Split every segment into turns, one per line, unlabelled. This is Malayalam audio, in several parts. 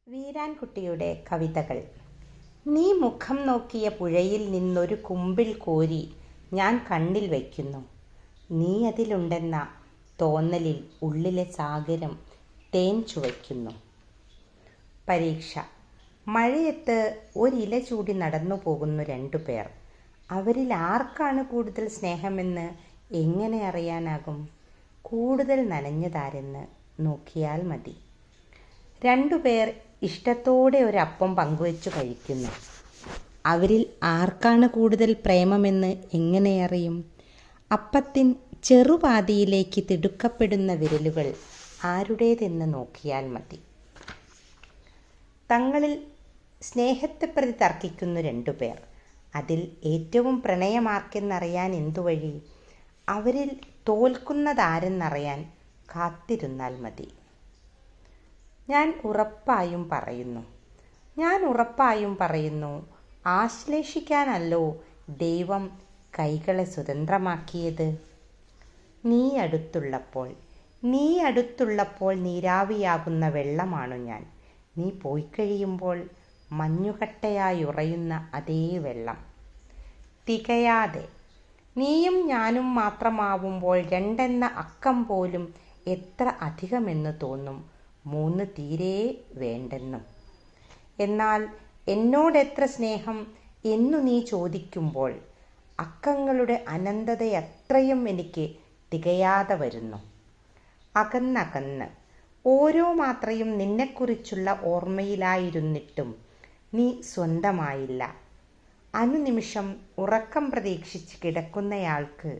വീരാൻകുട്ടിയുടെ കവിതകൾ. നീ മുഖം നോക്കിയ പുഴയിൽ നിന്നൊരു കുമ്പിൾ കോരി ഞാൻ കണ്ണിൽ വയ്ക്കുന്നു. നീ അതിലുണ്ടെന്ന തോന്നലിൽ ഉള്ളിലെ സാഗരം തേൻ ചുവയ്ക്കുന്നു. പരീക്ഷ. മഴയത്ത് ഒരില ചൂടി നടന്നു പോകുന്നു രണ്ടുപേർ. അവരിൽ ആർക്കാണ് കൂടുതൽ സ്നേഹമെന്ന് എങ്ങനെ അറിയാനാകും? കൂടുതൽ നനഞ്ഞതാരെന്ന് നോക്കിയാൽ മതി. രണ്ടുപേർ ഇഷ്ടത്തോടെ ഒരപ്പം പങ്കുവച്ചു കഴിക്കുന്നു. അവരിൽ ആർക്കാണ് കൂടുതൽ പ്രേമമെന്ന് എങ്ങനെ അറിയും? അപ്പത്തിൻ ചെറുപാതിയിലേക്ക് തിടുക്കപ്പെടുന്ന വിരലുകൾ ആരുടേതെന്ന് നോക്കിയാൽ മതി. തങ്ങളിൽ സ്നേഹത്തെപ്രതി തർക്കിക്കുന്നു രണ്ടുപേർ. അതിൽ ഏറ്റവും പ്രണയമാർക്കെന്നറിയാൻ എന്തുവഴി? അവരിൽ തോൽക്കുന്നതാരെന്നറിയാൻ കാത്തിരുന്നാൽ മതി. ഞാൻ ഉറപ്പായും പറയുന്നു, ആശ്ലേഷിക്കാനല്ലോ ദൈവം കൈകളെ സ്വതന്ത്രമാക്കിയത്. നീ അടുത്തുള്ളപ്പോൾ നീരാവിയാകുന്ന വെള്ളമാണു ഞാൻ. നീ പോയിക്കഴിയുമ്പോൾ മഞ്ഞുകട്ടയായി ഉറയുന്ന അതേ വെള്ളം. തികയാതെ നീയും ഞാനും മാത്രമാവുമ്പോൾ രണ്ടെന്ന അക്കം പോലും എത്ര അധികമെന്ന് തോന്നും, മൂന്ന് തീരെ വേണ്ടെന്നും. എന്നാൽ എന്നോടെത്ര സ്നേഹം എന്നു നീ ചോദിക്കുമ്പോൾ അക്കങ്ങളുടെ അനന്തതയത്രയും എനിക്ക് തികയാതെ വരുന്നു. അകന്നകന്ന് ഓരോ മാത്രയും നിന്നെക്കുറിച്ചുള്ള ഓർമ്മയിലായിരുന്നിട്ടും നീ സ്വന്തമായില്ല. അനുനിമിഷം ഉറക്കം പ്രതീക്ഷിച്ച് കിടക്കുന്നയാൾക്ക്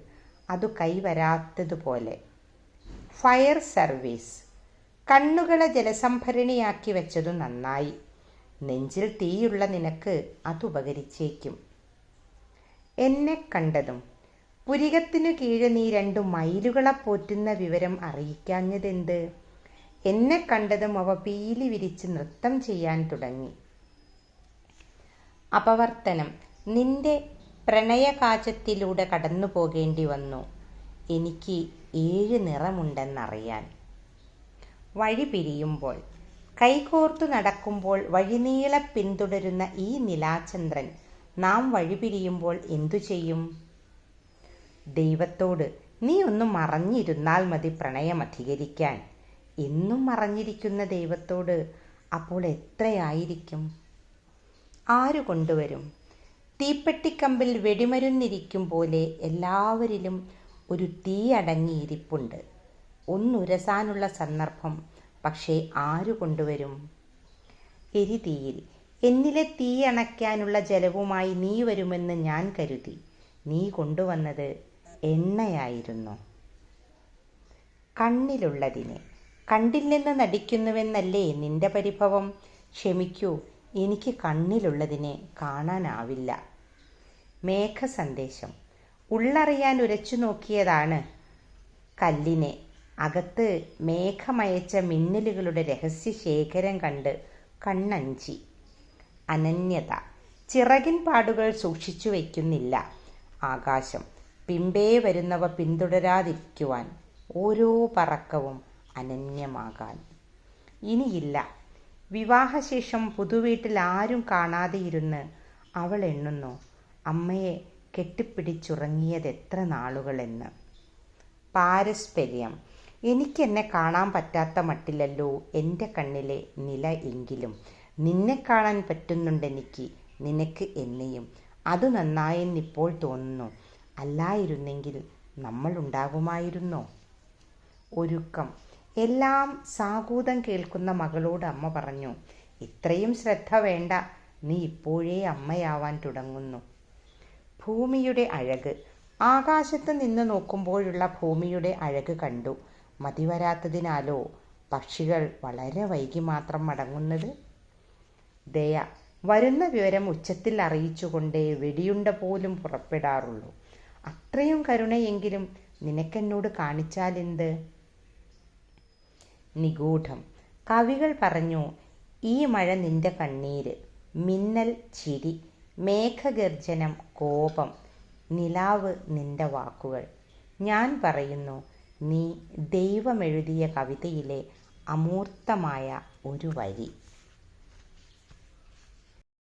അതു കൈവരാത്തതുപോലെ. Fire service. കണ്ണുകളെ ജലസംഭരണിയാക്കി വെച്ചതു നന്നായി. നെഞ്ചിൽ തീയുള്ള നിനക്ക് അതുപകരിച്ചേക്കും. എന്നെ കണ്ടതും പുരികത്തിനു കീഴെ നീ 2 മയിലുകളെ പോറ്റുന്ന വിവരം അറിയിക്കാഞ്ഞതെന്ത്? എന്നെ കണ്ടതും അവ പീലി വിരിച്ച് നൃത്തം ചെയ്യാൻ തുടങ്ങി. അപവർത്തനം. നിന്റെ പ്രണയകാചത്തിലൂടെ കടന്നു പോകേണ്ടി വന്നു എനിക്ക് 7 നിറമുണ്ടെന്നറിയാൻ. വഴി പിരിയുമ്പോൾ. കൈകോർത്തു നടക്കുമ്പോൾ വഴിനീളെ പിന്തുടരുന്ന ഈ നിലാചന്ദ്രൻ നാം വഴിപിരിയുമ്പോൾ എന്തു ചെയ്യും? ദൈവത്തോട് നീ ഒന്ന് മറഞ്ഞിരുന്നാൽ മതി പ്രണയം അധികരിക്കാൻ. എന്നും മറഞ്ഞിരിക്കുന്ന ദൈവത്തോട് അപ്പോൾ എത്രയായിരിക്കും? ആരു കൊണ്ടുവരും? തീപ്പെട്ടിക്കമ്പിൽ വെടിമരുന്നിരിക്കും പോലെ എല്ലാവരിലും ഒരു തീ അടങ്ങിയിരിപ്പുണ്ട്. ഒന്നുരസാനുള്ള സന്ദർഭം പക്ഷേ ആരു കൊണ്ടുവരും? എരിതീയിൽ എന്നിലെ തീ അണയ്ക്കാനുള്ള ജലവുമായി നീ വരുമെന്ന് ഞാൻ കരുതി. നീ കൊണ്ടുവന്നത് എണ്ണയായിരുന്നു. കണ്ണിലുള്ളതിനെ കണ്ടില്ലെന്ന് നടിക്കുന്നുവെന്നല്ലേ നിന്റെ പരിഭവം? ക്ഷമിക്കൂ, എനിക്ക് കണ്ണിലുള്ളതിനെ കാണാനാവില്ല. മേഘസന്ദേശം. ഉള്ളറിയാൻ ഉരച്ചു നോക്കിയതാണ് കല്ലിനെ. അകത്ത് മേഘമയച്ച മിന്നലുകളുടെ രഹസ്യശേഖരം കണ്ട് കണ്ണഞ്ചി. അനന്യത. ചിറകിൻ പാടുകൾ സൂക്ഷിച്ചു വയ്ക്കുന്നില്ല ആകാശം. പിമ്പേ വരുന്നവ പിന്തുടരാതിരിക്കുവാൻ. ഓരോ പറക്കവും അനന്യമാകാൻ. ഇനിയില്ല. വിവാഹശേഷം പുതുവീട്ടിൽ ആരും കാണാതെയിരുന്ന് അവൾ എണ്ണുന്നു അമ്മയെ കെട്ടിപ്പിടിച്ചുറങ്ങിയതെത്ര നാളുകളെന്ന്. പാരസ്പര്യം. എനിക്കെന്നെ കാണാൻ പറ്റാത്ത മട്ടിലല്ലോ എൻ്റെ കണ്ണിലെ നില എങ്കിലും നിന്നെ കാണാൻ പറ്റുന്നുണ്ടെനിക്ക്, നിനക്ക് എന്നെയും. അത് നന്നായെന്നിപ്പോൾ തോന്നുന്നു. അല്ലായിരുന്നെങ്കിൽ നമ്മൾ ഉണ്ടാകുമായിരുന്നോ? ഒരുക്കം. എല്ലാം സാഗൂതം കേൾക്കുന്ന മകളോട് അമ്മ പറഞ്ഞു, ഇത്രയും ശ്രദ്ധ വേണ്ട, നീ ഇപ്പോഴേ അമ്മയാവാൻ തുടങ്ങുന്നു. ഭൂമിയുടെ അഴക്. ആകാശത്ത് നിന്ന് നോക്കുമ്പോഴുള്ള ഭൂമിയുടെ അഴക് കണ്ടു മതിവരാത്തതിനാലോ പക്ഷികൾ വളരെ വൈകി മാത്രം മടങ്ങുന്നത്? ദയ. വരുന്ന വിവരം ഉച്ചത്തിൽ അറിയിച്ചുകൊണ്ടേ വെടിയുണ്ട പോലും പുറപ്പെടാറുള്ളൂ. അത്രയും കരുണയെങ്കിലും നിനക്കെന്നോട് കാണിച്ചാലെന്ത്? നിഗൂഢം. കവികൾ പറഞ്ഞു, ഈ മഴ നിന്റെ കണ്ണീര്, മിന്നൽ ചിരി, മേഘഗർജനം കോപം, നിലാവ് നിന്റെ വാക്കുകൾ. ഞാൻ പറയുന്നു, നീ ദൈവമെഴുതിയ കവിതയിലെ അമൂർത്തമായ ഒരു വരി.